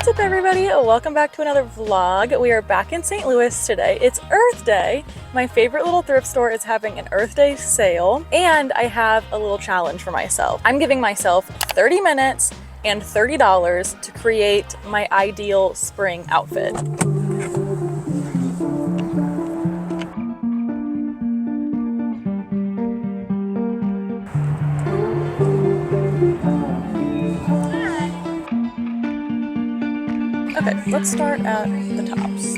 What's up everybody? Welcome back to another vlog. We are back in St. Louis today. It's Earth Day. My favorite little thrift store is having an Earth Day sale, and I have a little challenge for myself. I'm giving myself 30 minutes and $30 to create my ideal spring outfit. Okay, let's start at the tops.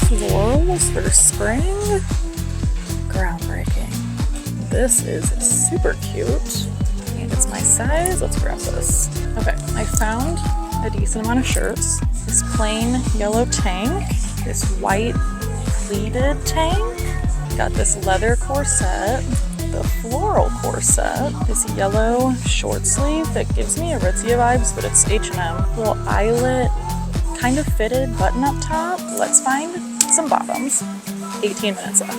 Florals for spring? Groundbreaking. This is super cute. And it's my size. Let's grab this. Okay, I found a decent amount of shirts. This plain yellow tank, this white pleated tank, got this leather corset, the floral corset, this yellow short sleeve that gives me Aritzia vibes, but it's H&M. Little eyelet, kind of fitted button up top. Let's find some bottoms. 18 minutes left.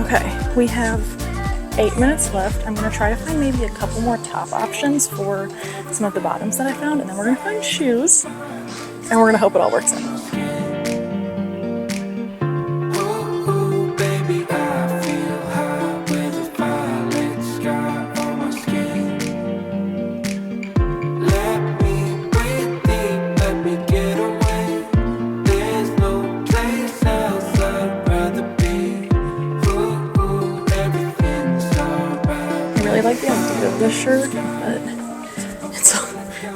Okay, we have 8 minutes left. I'm gonna try to find maybe a couple more top options for some of the bottoms that I found, and then we're gonna find shoes, and we're gonna hope it all works out. I like the idea of this shirt, but it's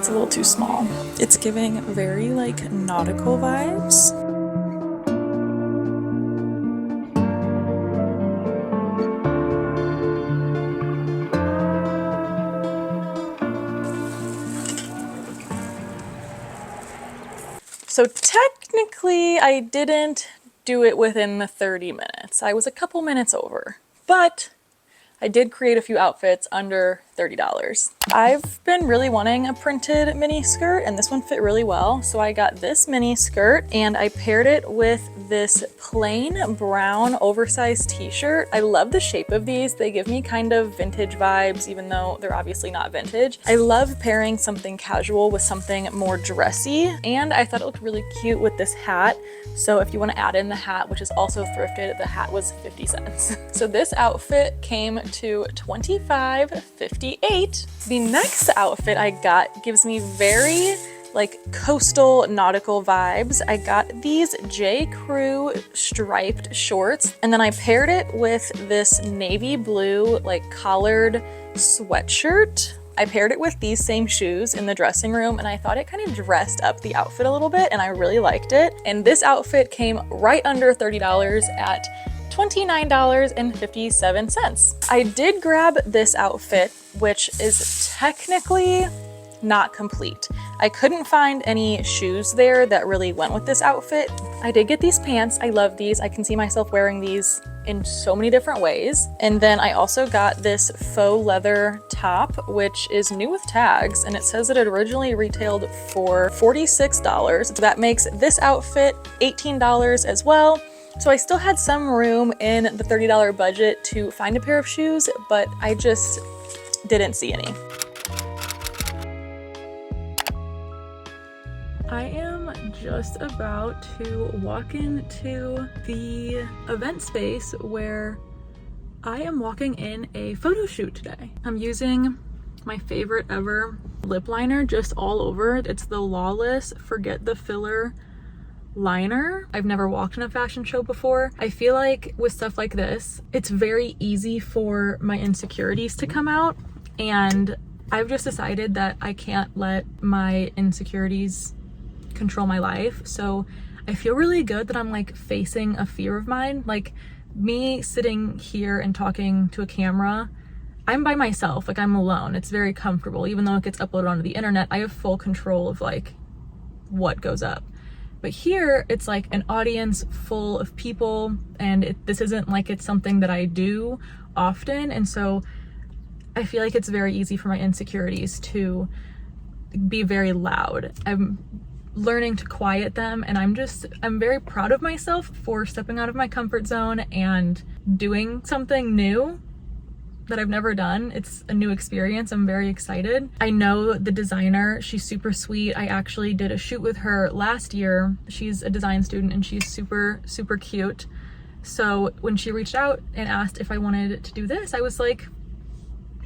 a little too small. It's giving very like nautical vibes. So technically I didn't do it within the 30 minutes. I was a couple minutes over, but I did create a few outfits under $30. I've been really wanting a printed mini skirt, and this one fit really well. So I got this mini skirt and I paired it with this plain brown oversized t-shirt. I love the shape of these. They give me kind of vintage vibes, even though they're obviously not vintage. I love pairing something casual with something more dressy, and I thought it looked really cute with this hat. So if you want to add in the hat, which is also thrifted, the hat was 50 cents. So this outfit came to $25.58. The next outfit I got gives me very like coastal nautical vibes. I got these J. Crew striped shorts, and then I paired it with this navy blue like collared sweatshirt. I paired it with these same shoes in the dressing room, and I thought it kind of dressed up the outfit a little bit, and I really liked it. And this outfit came right under $30 at $29.57. I did grab this outfit, which is technically not complete. I couldn't find any shoes there that really went with this outfit. I did get these pants. I love these. I can see myself wearing these in so many different ways. And then I also got this faux leather top, which is new with tags, and it says that it originally retailed for $46. So that makes this outfit $18 as well. So I still had some room in the $30 budget to find a pair of shoes, but I just didn't see any. I am just about to walk into the event space where I am walking in a photo shoot today. I'm using my favorite ever lip liner just all over. It's the Lawless Forget the Filler liner. I've never walked in a fashion show before. I feel like with stuff like this, it's very easy for my insecurities to come out, and I've just decided that I can't let my insecurities control my life. So I feel really good that I'm like facing a fear of mine. Like me sitting here and talking to a camera, I'm by myself, like I'm alone. It's very comfortable. Even though it gets uploaded onto the internet, I have full control of like what goes up. But here it's like an audience full of people, and this isn't like it's something that I do often. And so I feel like it's very easy for my insecurities to be very loud. I'm learning to quiet them, and I'm very proud of myself for stepping out of my comfort zone and doing something new that I've never done. It's a new experience. I'm very excited. I know the designer, she's super sweet. I actually did a shoot with her last year. She's a design student and she's super, super cute. So when she reached out and asked if I wanted to do this, I was like,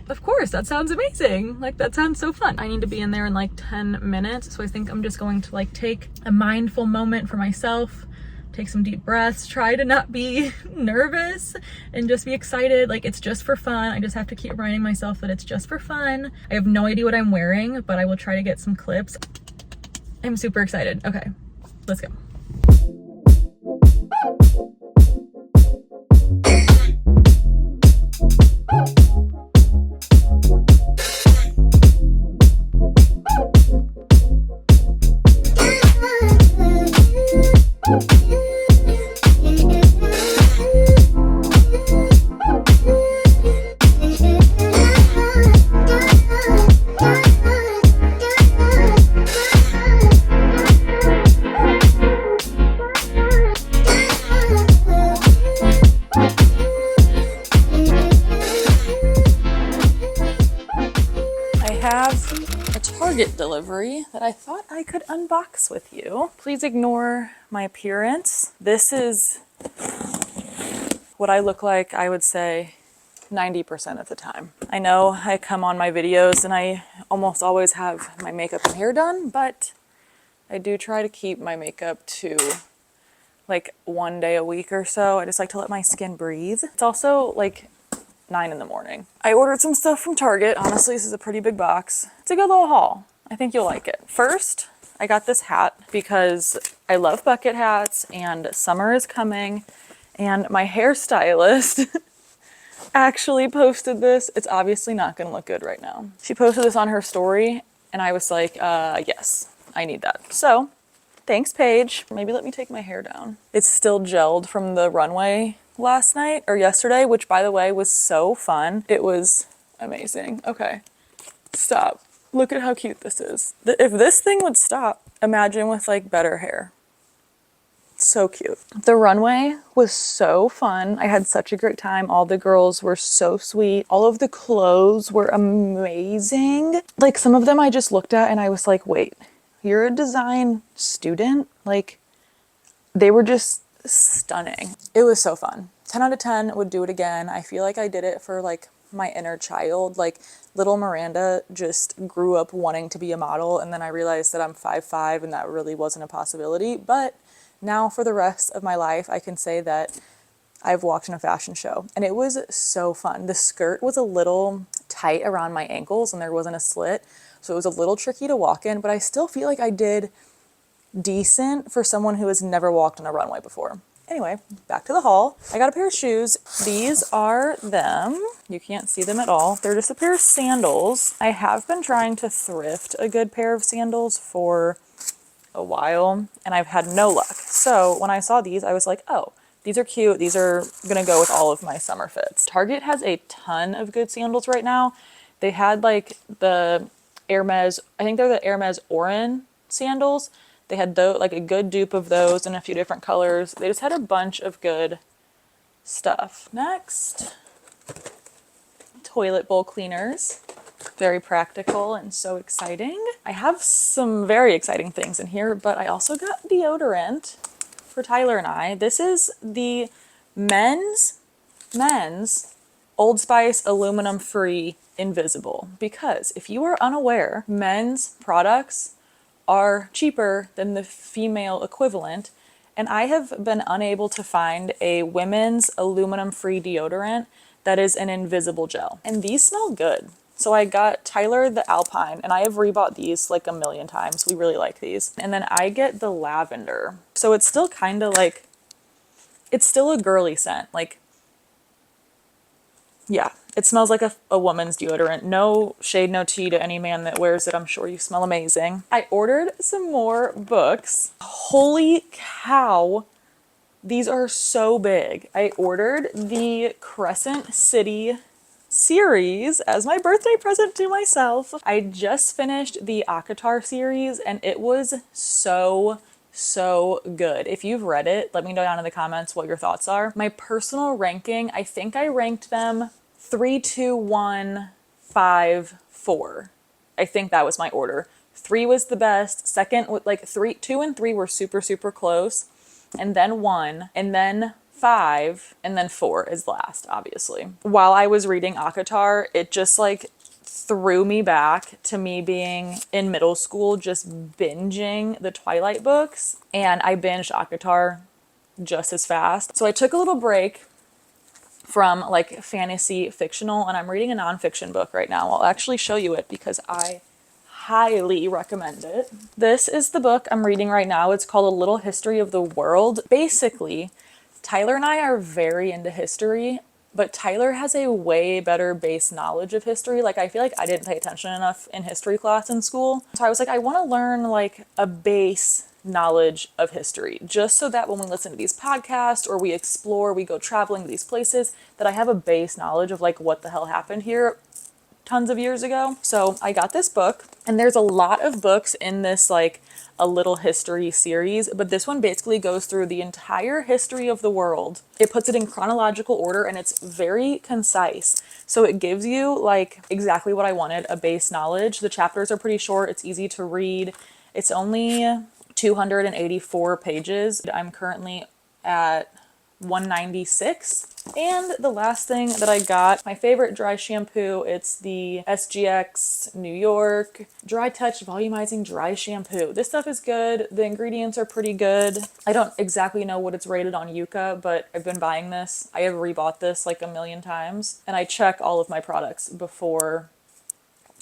of course, that sounds amazing. Like, that sounds so fun. I need to be in there in like 10 minutes. So I think I'm just going to like take a mindful moment for myself, take some deep breaths, try to not be nervous and just be excited. Like, it's just for fun. I just have to keep reminding myself that it's just for fun. I have no idea what I'm wearing, but I will try to get some clips. I'm super excited. Okay, let's go. Target delivery that I thought I could unbox with you. Please ignore my appearance. This is what I look like, I would say, 90% of the time. I know I come on my videos and I almost always have my makeup and hair done, but I do try to keep my makeup to like 1 day a week or so. I just like to let my skin breathe. It's also like 9 in the morning. I ordered some stuff from Target. Honestly, this is a pretty big box. It's a good little haul. I think you'll like it. First, I got this hat because I love bucket hats and summer is coming, and my hairstylist actually posted this. It's obviously not gonna look good right now. She posted this on her story and I was like, yes, I need that. So thanks, Paige. Maybe let me take my hair down. It's still gelled from the runway last night or yesterday, which by the way was so fun. It was amazing. Okay, stop. Look at how cute this is. If this thing would stop, imagine with like better hair. So cute. The runway was so fun. I had such a great time. All the girls were so sweet. All of the clothes were amazing. Like some of them I just looked at and I was like, wait, you're a design student? Like, they were just stunning. It was so fun. 10 out of 10 would do it again. I feel like I did it for like my inner child. Like little Miranda just grew up wanting to be a model, and then I realized that I'm 5'5" and that really wasn't a possibility. But now for the rest of my life, I can say that I've walked in a fashion show and it was so fun. The skirt was a little tight around my ankles and there wasn't a slit, so it was a little tricky to walk in, but I still feel like I did decent for someone who has never walked on a runway before. Anyway, back to the haul. I got a pair of shoes. These are them. You can't see them at all. They're just a pair of sandals. I have been trying to thrift a good pair of sandals for a while and I've had no luck. So when I saw these, I was like, oh, these are cute. These are gonna go with all of my summer fits. Target has a ton of good sandals right now. They had like the Hermes, I think they're the Hermes Orin sandals. They had like a good dupe of those in a few different colors. They just had a bunch of good stuff. Next, toilet bowl cleaners. Very practical and so exciting. I have some very exciting things in here, but I also got deodorant for Tyler and I. This is the men's Old Spice aluminum free invisible, because if you are unaware, men's products are cheaper than the female equivalent, and I have been unable to find a women's aluminum free deodorant that is an invisible gel. And these smell good. So I got Tyler the Alpine, and I have rebought these like a million times. We really like these. And then I get the lavender. So it's still kind of like, it's still a girly scent. Like, yeah, it smells like a woman's deodorant. No shade, no tea to any man that wears it. I'm sure you smell amazing. I ordered some more books. Holy cow. These are so big. I ordered the Crescent City series as my birthday present to myself. I just finished the ACOTAR series and it was so good. If you've read it, let me know down in the comments what your thoughts are. My personal ranking, I think I ranked them 3, 2, 1, 5, 4. I think that was my order. 3 was the best. Second, like 3, 2 and 3 were super close. And then 1, and then 5, and then 4 is last, obviously. While I was reading ACOTAR, it just like threw me back to me being in middle school, just binging the Twilight books. And I binged ACOTAR just as fast. So I took a little break from like fantasy fictional, and I'm reading a nonfiction book right now. I'll actually show you it because I highly recommend it. This is the book I'm reading right now. It's called A Little History of the World. Basically, Tyler and I are very into history, but Tyler has a way better base knowledge of history. Like, I feel like I didn't pay attention enough in history class in school. So I was like, I want to learn like a base knowledge of history, just so that when we listen to these podcasts or we explore, we go traveling to these places, that I have a base knowledge of like what the hell happened here tons of years ago. So I got this book, and there's a lot of books in this like A Little History series, but this one basically goes through the entire history of the world. It puts it in chronological order and it's very concise. So it gives you like exactly what I wanted, a base knowledge. The chapters are pretty short, it's easy to read. It's only 284 pages. I'm currently at 196. And the last thing that I got, my favorite dry shampoo, it's the SGX New York Dry Touch Volumizing Dry Shampoo. This stuff is good. The ingredients are pretty good. I don't exactly know what it's rated on Yuka, but I've been buying this. I have rebought this like a million times, and I check all of my products before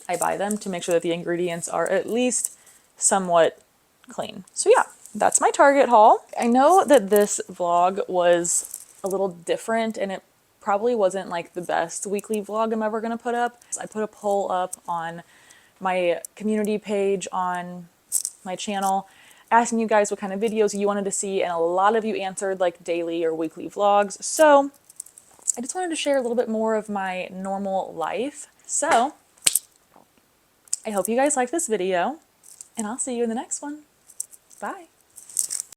I buy them to make sure that the ingredients are at least somewhat clean. So yeah, that's my Target haul. I know that this vlog was a little different and it probably wasn't like the best weekly vlog I'm ever gonna put up. I put a poll up on my community page on my channel asking you guys what kind of videos you wanted to see, and a lot of you answered like daily or weekly vlogs. So I just wanted to share a little bit more of my normal life. So I hope you guys like this video, and I'll see you in the next one. Bye.